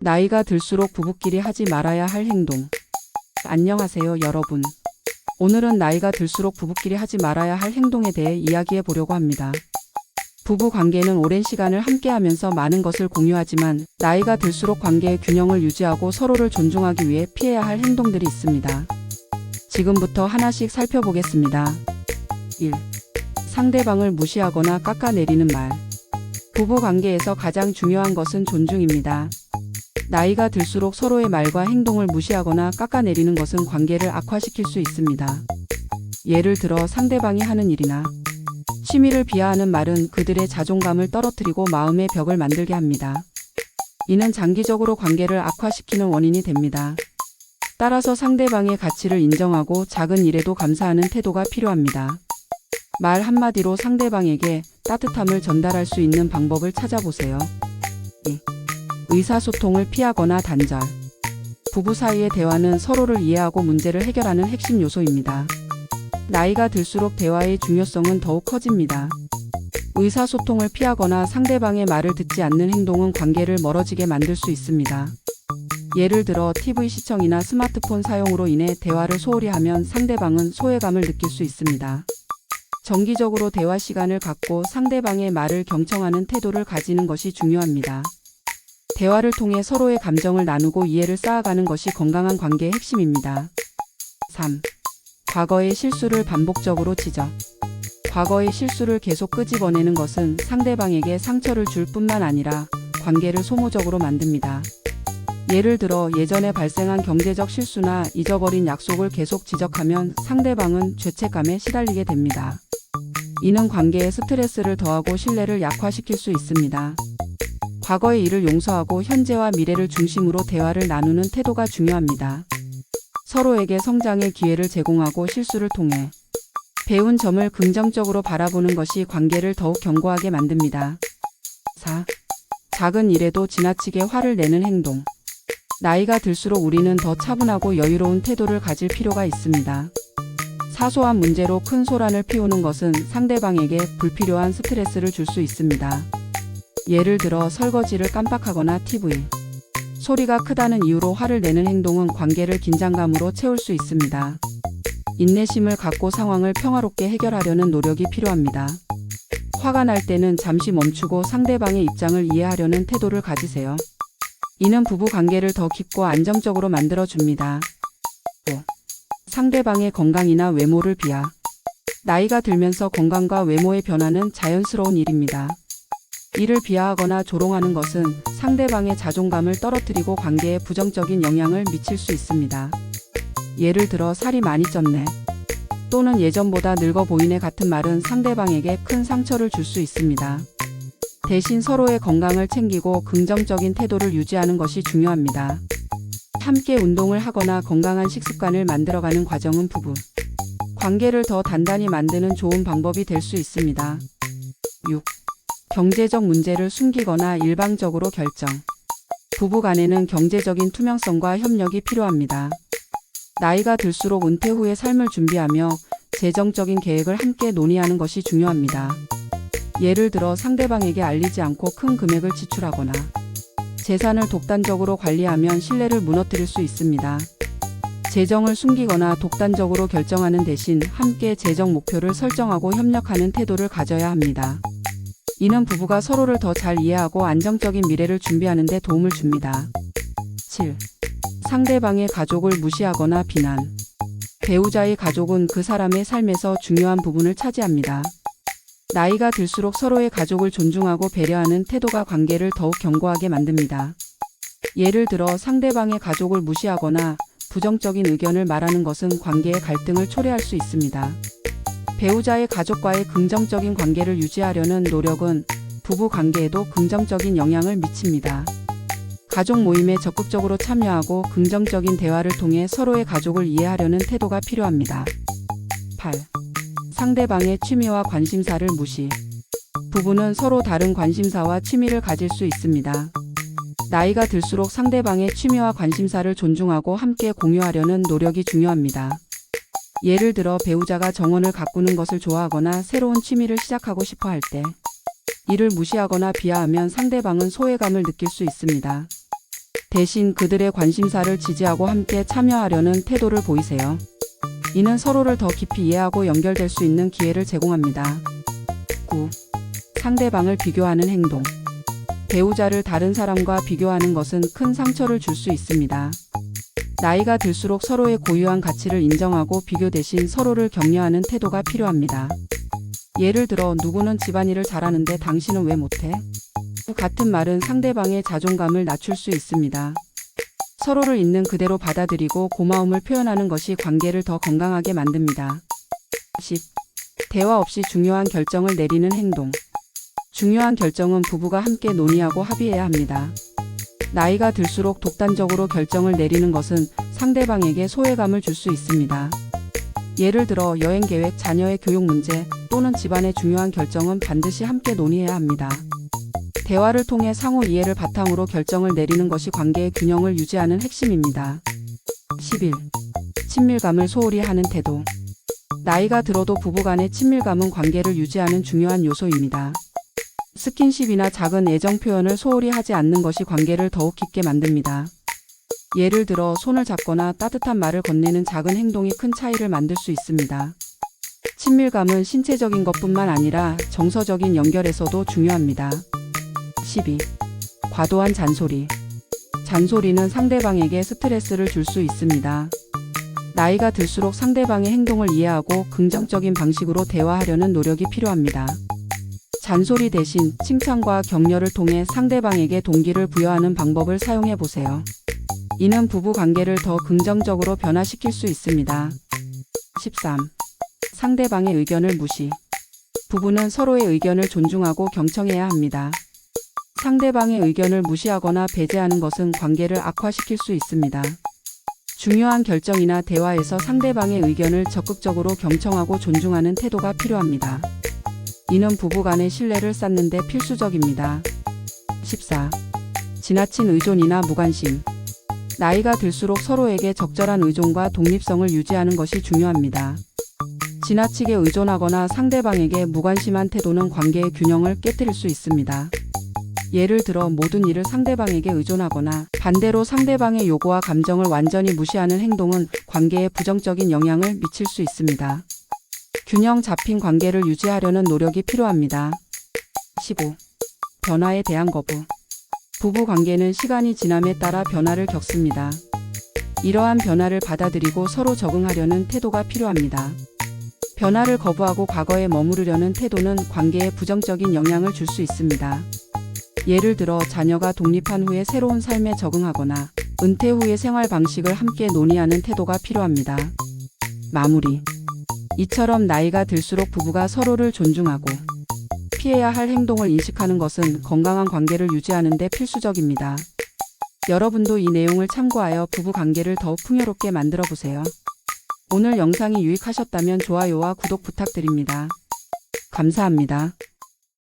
나이가 들수록 부부끼리 하지 말아야 할 행동. 안녕하세요, 여러분. 오늘은 나이가 들수록 부부끼리 하지 말아야 할 행동에 대해 이야기해 보려고 합니다. 부부 관계는 오랜 시간을 함께하면서 많은 것을 공유하지만 나이가 들수록 관계의 균형을 유지하고 서로를 존중하기 위해 피해야 할 행동들이 있습니다. 지금부터 하나씩 살펴보겠습니다. 1. 상대방을 무시하거나 깎아내리는 말. 부부 관계에서 가장 중요한 것은 존중입니다. 나이가 들수록 서로의 말과 행동을 무시하거나 깎아내리는 것은 관계를 악화시킬 수 있습니다. 예를 들어 상대방이 하는 일이나 취미를 비하하는 말은 그들의 자존감을 떨어뜨리고 마음의 벽을 만들게 합니다. 이는 장기적으로 관계를 악화시키는 원인이 됩니다. 따라서 상대방의 가치를 인정하고 작은 일에도 감사하는 태도가 필요합니다. 말 한마디로 상대방에게 따뜻함을 전달할 수 있는 방법을 찾아보세요. 2. 의사소통을 피하거나 단절. 부부 사이의 대화는 서로를 이해하고 문제를 해결하는 핵심 요소입니다. 나이가 들수록 대화의 중요성은 더욱 커집니다. 의사소통을 피하거나 상대방의 말을 듣지 않는 행동은 관계를 멀어지게 만들 수 있습니다. 예를 들어 TV 시청이나 스마트폰 사용으로 인해 대화를 소홀히 하면 상대방은 소외감을 느낄 수 있습니다. 정기적으로 대화 시간을 갖고 상대방의 말을 경청하는 태도를 가지는 것이 중요합니다. 대화를 통해 서로의 감정을 나누고 이해를 쌓아가는 것이 건강한 관계의 핵심입니다. 3. 과거의 실수를 반복적으로 지적. 과거의 실수를 계속 끄집어내는 것은 상대방에게 상처를 줄 뿐만 아니라 관계를 소모적으로 만듭니다. 예를 들어 예전에 발생한 경제적 실수나 잊어버린 약속을 계속 지적하면 상대방은 죄책감에 시달리게 됩니다. 이는 관계에 스트레스를 더하고 신뢰를 약화시킬 수 있습니다. 과거의 일을 용서하고 현재와 미래를 중심으로 대화를 나누는 태도가 중요합니다. 서로에게 성장의 기회를 제공하고 실수를 통해 배운 점을 긍정적으로 바라보는 것이 관계를 더욱 견고하게 만듭니다. 4. 작은 일에도 지나치게 화를 내는 행동. 나이가 들수록 우리는 더 차분하고 여유로운 태도를 가질 필요가 있습니다. 사소한 문제로 큰 소란을 피우는 것은 상대방에게 불필요한 스트레스를 줄 수 있습니다. 예를 들어 설거지를 깜빡하거나 TV 소리가 크다는 이유로 화를 내는 행동은 관계를 긴장감으로 채울 수 있습니다. 인내심을 갖고 상황을 평화롭게 해결하려는 노력이 필요합니다. 화가 날 때는 잠시 멈추고 상대방의 입장을 이해하려는 태도를 가지세요. 이는 부부 관계를 더 깊고 안정적으로 만들어줍니다. 5. 상대방의 건강이나 외모를 비하. 나이가 들면서 건강과 외모의 변화는 자연스러운 일입니다. 이를 비하하거나 조롱하는 것은 상대방의 자존감을 떨어뜨리고 관계에 부정적인 영향을 미칠 수 있습니다. 예를 들어 살이 많이 쪘네 또는 예전보다 늙어 보이네 같은 말은 상대방에게 큰 상처를 줄 수 있습니다. 대신 서로의 건강을 챙기고 긍정적인 태도를 유지하는 것이 중요합니다. 함께 운동을 하거나 건강한 식습관을 만들어가는 과정은 부부 관계를 더 단단히 만드는 좋은 방법이 될 수 있습니다. 6. 경제적 문제를 숨기거나 일방적으로 결정. 부부 간에는 경제적인 투명성과 협력이 필요합니다. 나이가 들수록 은퇴 후의 삶을 준비하며 재정적인 계획을 함께 논의하는 것이 중요합니다. 예를 들어 상대방에게 알리지 않고 큰 금액을 지출하거나 재산을 독단적으로 관리하면 신뢰를 무너뜨릴 수 있습니다. 재정을 숨기거나 독단적으로 결정하는 대신 함께 재정 목표를 설정하고 협력하는 태도를 가져야 합니다. 이는 부부가 서로를 더 잘 이해하고 안정적인 미래를 준비하는 데 도움을 줍니다. 7. 상대방의 가족을 무시하거나 비난. 배우자의 가족은 그 사람의 삶에서 중요한 부분을 차지합니다. 나이가 들수록 서로의 가족을 존중하고 배려하는 태도가 관계를 더욱 견고하게 만듭니다. 예를 들어 상대방의 가족을 무시하거나 부정적인 의견을 말하는 것은 관계의 갈등을 초래할 수 있습니다. 배우자의 가족과의 긍정적인 관계를 유지하려는 노력은 부부 관계에도 긍정적인 영향을 미칩니다. 가족 모임에 적극적으로 참여하고 긍정적인 대화를 통해 서로의 가족을 이해하려는 태도가 필요합니다. 8. 상대방의 취미와 관심사를 무시. 부부는 서로 다른 관심사와 취미를 가질 수 있습니다. 나이가 들수록 상대방의 취미와 관심사를 존중하고 함께 공유하려는 노력이 중요합니다. 예를 들어 배우자가 정원을 가꾸는 것을 좋아하거나 새로운 취미를 시작하고 싶어 할 때 이를 무시하거나 비하하면 상대방은 소외감을 느낄 수 있습니다. 대신 그들의 관심사를 지지하고 함께 참여하려는 태도를 보이세요. 이는 서로를 더 깊이 이해하고 연결될 수 있는 기회를 제공합니다. 9. 상대방을 비교하는 행동. 배우자를 다른 사람과 비교하는 것은 큰 상처를 줄 수 있습니다. 나이가 들수록 서로의 고유한 가치를 인정하고 비교 대신 서로를 격려하는 태도가 필요합니다. 예를 들어 누구는 집안일을 잘하는데 당신은 왜 못해? 같은 말은 상대방의 자존감을 낮출 수 있습니다. 서로를 있는 그대로 받아들이고 고마움을 표현하는 것이 관계를 더 건강하게 만듭니다. 10. 대화 없이 중요한 결정을 내리는 행동. 중요한 결정은 부부가 함께 논의하고 합의해야 합니다. 나이가 들수록 독단적으로 결정을 내리는 것은 상대방에게 소외감을 줄 수 있습니다. 예를 들어 여행 계획, 자녀의 교육 문제 또는 집안의 중요한 결정은 반드시 함께 논의해야 합니다. 대화를 통해 상호 이해를 바탕으로 결정을 내리는 것이 관계의 균형을 유지하는 핵심입니다. 11. 친밀감을 소홀히 하는 태도. 나이가 들어도 부부간의 친밀감은 관계를 유지하는 중요한 요소입니다. 스킨십이나 작은 애정 표현을 소홀히 하지 않는 것이 관계를 더욱 깊게 만듭니다. 예를 들어 손을 잡거나 따뜻한 말을 건네는 작은 행동이 큰 차이를 만들 수 있습니다. 친밀감은 신체적인 것뿐만 아니라 정서적인 연결에서도 중요합니다. 12. 과도한 잔소리. 잔소리는 상대방에게 스트레스를 줄 수 있습니다. 나이가 들수록 상대방의 행동을 이해하고 긍정적인 방식으로 대화하려는 노력이 필요합니다. 잔소리 대신 칭찬과 격려를 통해 상대방에게 동기를 부여하는 방법을 사용해 보세요. 이는 부부 관계를 더 긍정적으로 변화시킬 수 있습니다. 13. 상대방의 의견을 무시. 부부는 서로의 의견을 존중하고 경청해야 합니다. 상대방의 의견을 무시하거나 배제하는 것은 관계를 악화시킬 수 있습니다. 중요한 결정이나 대화에서 상대방의 의견을 적극적으로 경청하고 존중하는 태도가 필요합니다. 이는 부부 간의 신뢰를 쌓는 데 필수적입니다. 14. 지나친 의존이나 무관심. 나이가 들수록 서로에게 적절한 의존과 독립성을 유지하는 것이 중요합니다. 지나치게 의존하거나 상대방에게 무관심한 태도는 관계의 균형을 깨뜨릴 수 있습니다. 예를 들어 모든 일을 상대방에게 의존하거나 반대로 상대방의 요구와 감정을 완전히 무시하는 행동은 관계에 부정적인 영향을 미칠 수 있습니다. 균형 잡힌 관계를 유지하려는 노력이 필요합니다. 15. 변화에 대한 거부. 부부 관계는 시간이 지남에 따라 변화를 겪습니다. 이러한 변화를 받아들이고 서로 적응하려는 태도가 필요합니다. 변화를 거부하고 과거에 머무르려는 태도는 관계에 부정적인 영향을 줄 수 있습니다. 예를 들어 자녀가 독립한 후에 새로운 삶에 적응하거나 은퇴 후의 생활 방식을 함께 논의하는 태도가 필요합니다. 마무리. 이처럼 나이가 들수록 부부가 서로를 존중하고 피해야 할 행동을 인식하는 것은 건강한 관계를 유지하는 데 필수적입니다. 여러분도 이 내용을 참고하여 부부 관계를 더욱 풍요롭게 만들어 보세요. 오늘 영상이 유익하셨다면 좋아요와 구독 부탁드립니다. 감사합니다.